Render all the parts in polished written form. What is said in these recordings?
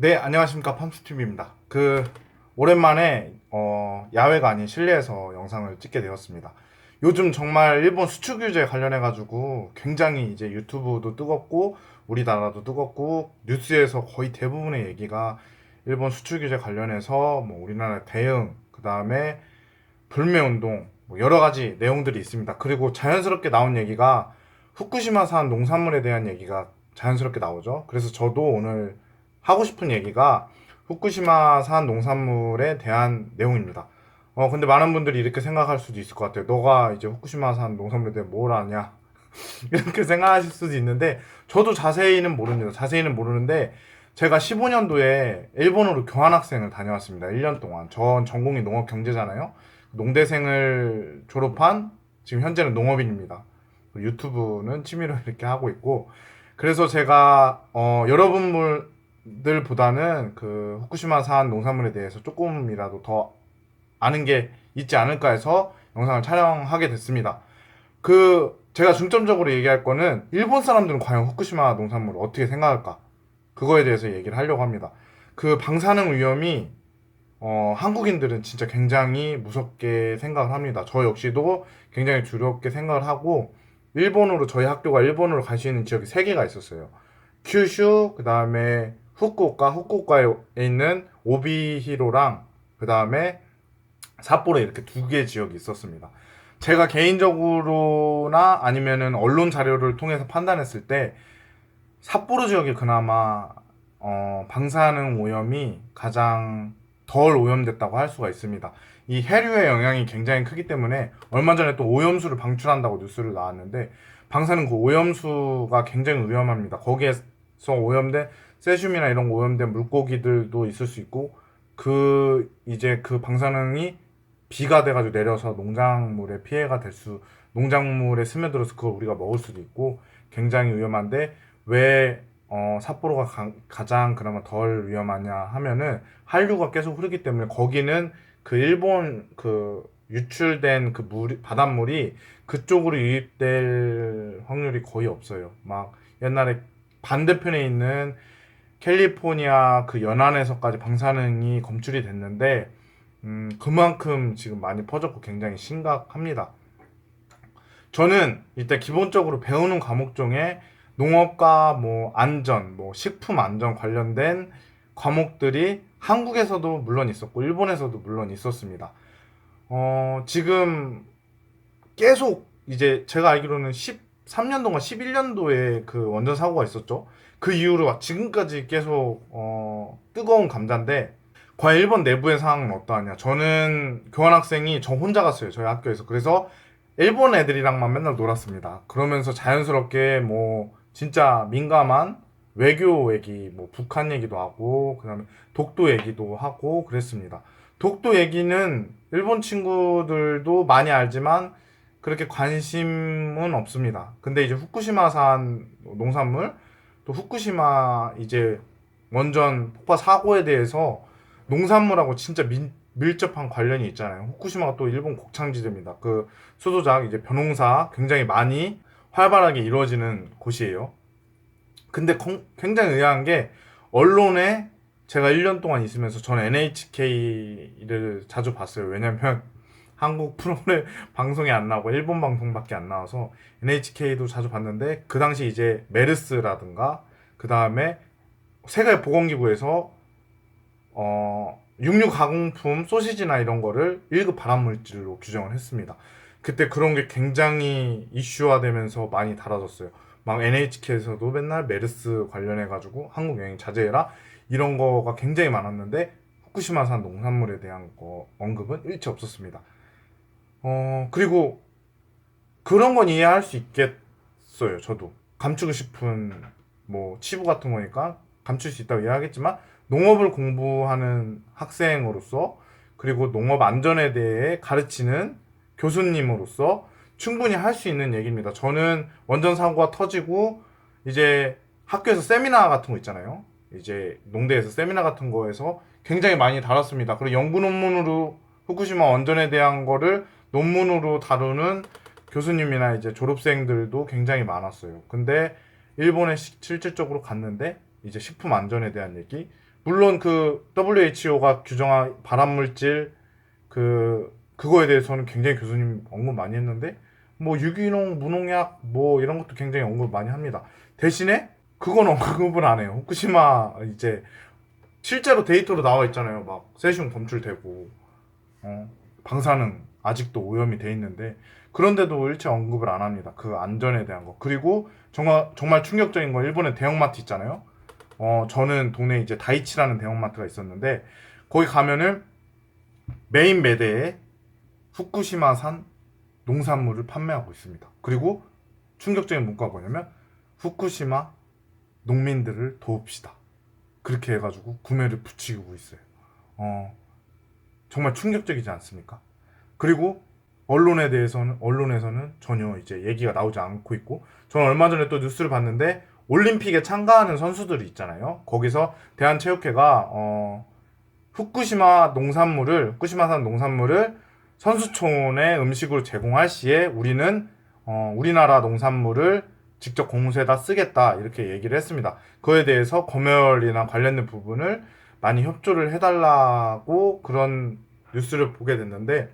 네, 안녕하십니까. 팜스튜브입니다. 오랜만에, 야외가 아닌 실내에서 영상을 찍게 되었습니다. 요즘 정말 일본 수출 규제 관련해가지고 굉장히 이제 유튜브도 뜨겁고, 우리나라도 뜨겁고, 뉴스에서 거의 대부분의 얘기가 일본 수출 규제 관련해서 뭐 우리나라 대응, 그 다음에 불매운동, 뭐 여러 가지 내용들이 있습니다. 그리고 자연스럽게 나온 얘기가 후쿠시마산 농산물에 대한 얘기가 자연스럽게 나오죠. 그래서 저도 오늘 하고 싶은 얘기가 후쿠시마산 농산물에 대한 내용입니다. 근데 많은 분들이 이렇게 생각할 수도 있을 것 같아요. 너가 이제 후쿠시마산 농산물에 대해 뭘 아냐? 이렇게 생각하실 수도 있는데, 저도 자세히는 모릅니다. 자세히는 모르는데, 제가 15년도에 일본으로 교환학생을 다녀왔습니다. 1년 동안. 전 전공이 농업경제잖아요. 농대생을 졸업한, 지금 현재는 농업인입니다. 유튜브는 취미로 이렇게 하고 있고, 그래서 제가, 여러분들보다는 그 후쿠시마산 농산물에 대해서 조금이라도 더 아는 게 있지 않을까 해서 영상을 촬영하게 됐습니다. 제가 중점적으로 얘기할 거는 일본 사람들은 과연 후쿠시마 농산물을 어떻게 생각할까? 그거에 대해서 얘기를 하려고 합니다. 그 방사능 위험이 한국인들은 진짜 굉장히 무섭게 생각을 합니다. 저 역시도 굉장히 두렵게 생각을 하고, 저희 학교가 일본으로 갈 수 있는 지역이 3개가 있었어요. 큐슈, 그 다음에 후쿠오카에 있는 오비히로랑, 그 다음에 삿포로 이렇게 2개 지역이 있었습니다. 제가 개인적으로나 아니면은 언론 자료를 통해서 판단했을 때 삿포로 지역이 그나마 방사능 오염이 가장 덜 오염됐다고 할 수가 있습니다. 이 해류의 영향이 굉장히 크기 때문에 얼마 전에 또 오염수를 방출한다고 뉴스를 나왔는데, 방사능 그 오염수가 굉장히 위험합니다. 거기에서 오염된 세슘이나 이런 오염된 물고기들도 있을 수 있고, 이제 그 방사능이 비가 돼가지고 내려서 농작물에 스며들어서 그걸 우리가 먹을 수도 있고 굉장히 위험한데, 왜 삿포로가 가장 그나마 덜 위험하냐 하면은 한류가 계속 흐르기 때문에, 거기는 그 일본 유출된 바닷물이 그쪽으로 유입될 확률이 거의 없어요. 막 옛날에 반대편에 있는 캘리포니아 그 연안에서까지 방사능이 검출이 됐는데, 그만큼 지금 많이 퍼졌고 굉장히 심각합니다. 저는 일단 기본적으로 배우는 과목 중에 농업과 뭐 안전, 뭐 식품 안전 관련된 과목들이 한국에서도 물론 있었고 일본에서도 물론 있었습니다. 지금 계속 이제 제가 알기로는 13년 동안 11년도에 그 원전 사고가 있었죠. 그 이후로 지금까지 계속 뜨거운 감자인데, 과연 일본 내부의 상황은 어떠하냐. 저는 교환학생이 저 혼자 갔어요. 저희 학교에서. 그래서 일본 애들이랑만 맨날 놀았습니다. 그러면서 자연스럽게 뭐 진짜 민감한 외교 얘기, 뭐 북한 얘기도 하고, 그다음에 독도 얘기도 하고 그랬습니다. 독도 얘기는 일본 친구들도 많이 알지만 그렇게 관심은 없습니다. 근데 이제 후쿠시마산 농산물, 또 후쿠시마 이제 원전 폭파 사고에 대해서 농산물하고 진짜 밀접한 관련이 있잖아요. 후쿠시마가 또 일본 곡창지대입니다. 그 수도작 이제 벼농사 굉장히 많이 활발하게 이루어지는 곳이에요. 근데 굉장히 의아한 게, 언론에 제가 1년 동안 있으면서 저는 NHK를 자주 봤어요. 왜냐면 한국 프로그램 방송이 안 나오고 일본 방송밖에 안 나와서 NHK도 자주 봤는데, 그 당시 이제 메르스라든가 그 다음에 세계보건기구에서 육류 가공품 소시지나 이런 거를 1급 발암물질로 규정을 했습니다. 그때 그런 게 굉장히 이슈화되면서 많이 다뤄졌어요. 막 NHK에서도 맨날 메르스 관련해가지고 한국 여행 자제해라 이런 거가 굉장히 많았는데, 후쿠시마산 농산물에 대한 언급은 일체 없었습니다. 그리고 그런 건 이해할 수 있겠어요. 저도 감추고 싶은 뭐 치부 같은 거니까 감출 수 있다고 이해하겠지만, 농업을 공부하는 학생으로서, 그리고 농업 안전에 대해 가르치는 교수님으로서 충분히 할 수 있는 얘기입니다. 저는 원전 사고가 터지고 이제 학교에서 세미나 같은 거 있잖아요. 이제 농대에서 세미나 같은 거에서 굉장히 많이 다뤘습니다. 그리고 연구 논문으로 후쿠시마 원전에 대한 거를 논문으로 다루는 교수님이나 이제 졸업생들도 굉장히 많았어요. 근데 일본에 실질적으로 갔는데 이제 식품 안전에 대한 얘기, 물론 그 WHO가 규정한 발암물질 그거에 대해서는 굉장히 교수님 언급 많이 했는데 뭐 유기농, 무농약 뭐 이런 것도 굉장히 언급 많이 합니다. 대신에 그건 언급을 안 해요. 후쿠시마 이제 실제로 데이터로 나와 있잖아요. 막 세슘 검출되고 방사능 아직도 오염이 돼 있는데 그런데도 일체 언급을 안 합니다. 그 안전에 대한 거. 그리고 정말 충격적인 건 일본의 대형마트 있잖아요. 저는 동네에 이제 다이치라는 대형마트가 있었는데 거기 가면은 메인 매대에 후쿠시마산 농산물을 판매하고 있습니다. 그리고 충격적인 문구가 뭐냐면 후쿠시마 농민들을 도웁시다. 그렇게 해가지고 구매를 부추기고 있어요. 정말 충격적이지 않습니까? 그리고 언론에서는 전혀 이제 얘기가 나오지 않고 있고, 저는 얼마 전에 또 뉴스를 봤는데 올림픽에 참가하는 선수들이 있잖아요. 거기서 대한체육회가 후쿠시마산 농산물을 선수촌에 음식으로 제공할 시에 우리는 우리나라 농산물을 직접 공세에다 쓰겠다 이렇게 얘기를 했습니다. 그에 대해서 검열이나 관련된 부분을 많이 협조를 해달라고 그런 뉴스를 보게 됐는데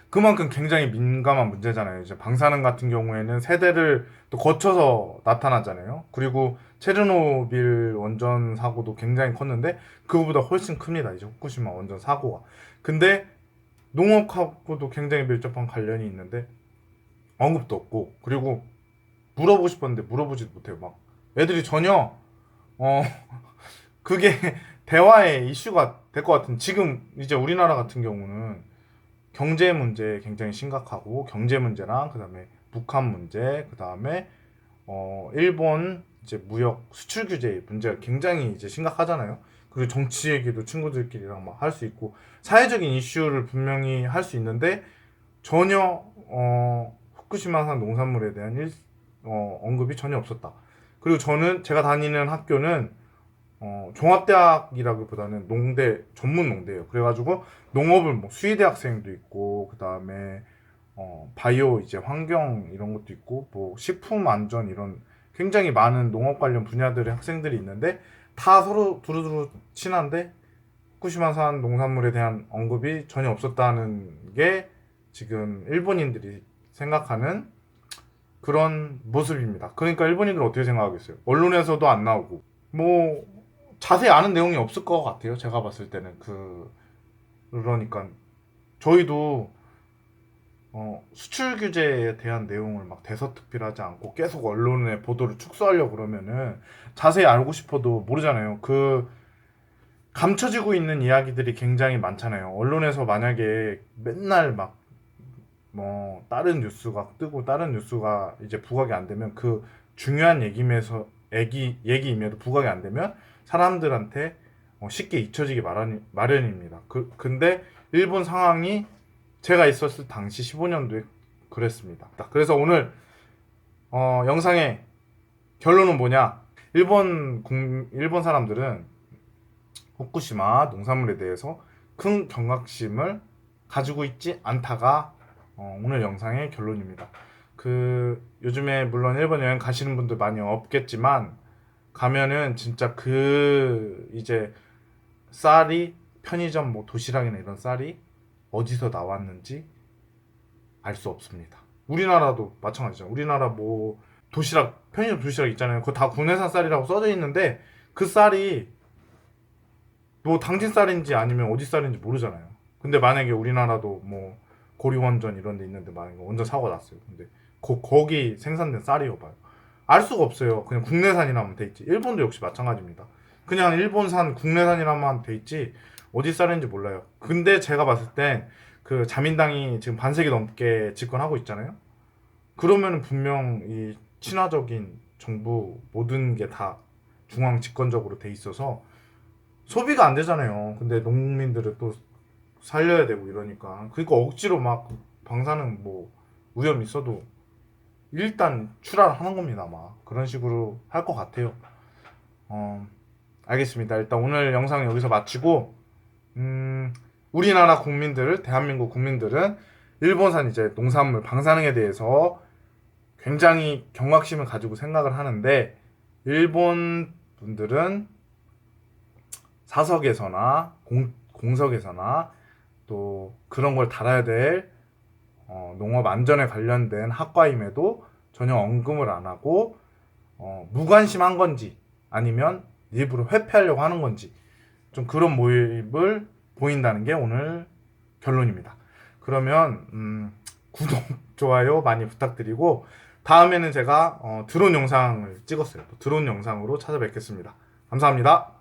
그만큼 굉장히 민감한 문제잖아요. 이제 방사능 같은 경우에는 세대를 또 거쳐서 나타나잖아요. 그리고 체르노빌 원전 사고도 굉장히 컸는데 그거보다 훨씬 큽니다. 이제 후쿠시마 원전 사고가. 근데 농업하고도 굉장히 밀접한 관련이 있는데 언급도 없고 그리고 물어보고 싶었는데 물어보지도 못해요. 막 애들이 전혀 어 그게 대화의 이슈가 될 것 같은 지금 이제 우리나라 같은 경우는 경제 문제 굉장히 심각하고 경제 문제랑 그다음에 북한 문제 그다음에 일본 이제 무역 수출 규제 문제가 굉장히 이제 심각하잖아요. 그리고 정치 얘기도 친구들끼리랑 막 할 수 있고 사회적인 이슈를 분명히 할 수 있는데 전혀 후쿠시마산 농산물에 대한 언급이 전혀 없었다. 그리고 제가 다니는 학교는 종합대학이라기보다는 농대 전문 농대예요. 그래가지고 농업을 뭐 수의대 학생도 있고 그 다음에 바이오 이제 환경 이런 것도 있고 뭐 식품 안전 이런 굉장히 많은 농업 관련 분야들의 학생들이 있는데 다 서로 두루두루 친한데 후쿠시마산 농산물에 대한 언급이 전혀 없었다는 게 지금 일본인들이 생각하는 그런 모습입니다. 그러니까 일본인들 어떻게 생각하겠어요? 언론에서도 안 나오고 뭐 자세히 아는 내용이 없을 것 같아요. 제가 봤을 때는 그러니까 저희도 수출 규제에 대한 내용을 막 대서특필하지 않고 계속 언론의 보도를 축소하려고 그러면은 자세히 알고 싶어도 모르잖아요. 감춰지고 있는 이야기들이 굉장히 많잖아요. 언론에서 만약에 맨날 막 뭐 다른 뉴스가 뜨고 다른 뉴스가 이제 부각이 안 되면 그 중요한 얘기임에도 부각이 안 되면 사람들한테 쉽게 잊혀지기 마련입니다. 근데 일본 상황이 제가 있었을 당시 15년도에 그랬습니다. 그래서 오늘 영상의 결론은 뭐냐? 일본 사람들은 후쿠시마 농산물에 대해서 큰 경각심을 가지고 있지 않다가 오늘 영상의 결론입니다. 요즘에 물론 일본 여행 가시는 분들 많이 없겠지만 가면은 진짜 이제 쌀이 편의점 뭐 도시락이나 이런 쌀이 어디서 나왔는지 알 수 없습니다. 우리나라도 마찬가지죠. 우리나라 뭐 편의점 도시락 있잖아요. 그거 다 국내산 쌀이라고 써져 있는데 그 쌀이 뭐 당진 쌀인지 아니면 어디 쌀인지 모르잖아요. 근데 만약에 우리나라도 뭐 고리원전 이런 데 있는데 만약에 원전 사고가 났어요. 근데 거기 생산된 쌀이요 봐요. 알 수가 없어요. 그냥 국내산이라면 돼 있지. 일본도 역시 마찬가지입니다. 그냥 일본산 국내산이라면 돼 있지 어디 쌀인지 몰라요. 근데 제가 봤을 땐 그 자민당이 지금 반세기 넘게 집권하고 있잖아요. 그러면은 분명 이 친화적인 정부 모든 게 다 중앙 집권적으로 돼 있어서 소비가 안 되잖아요. 근데 농민들을 또 살려야 되고 이러니까 그러니까 억지로 막 방사능 뭐 위험 있어도 일단 출하하는 겁니다. 아마 그런 식으로 할 것 같아요. 알겠습니다. 일단 오늘 영상 여기서 마치고 우리나라 대한민국 국민들은 일본산 이제 농산물 방사능에 대해서 굉장히 경각심을 가지고 생각을 하는데 일본 분들은 사석에서나 공석에서나 또 그런 걸 달아야 될 농업 안전에 관련된 학과임에도 전혀 언급을 안 하고 무관심한 건지 아니면 일부러 회피하려고 하는 건지 좀 그런 모습을 보인다는 게 오늘 결론입니다. 그러면 구독, 좋아요 많이 부탁드리고 다음에는 제가 드론 영상을 찍었어요. 드론 영상으로 찾아뵙겠습니다. 감사합니다.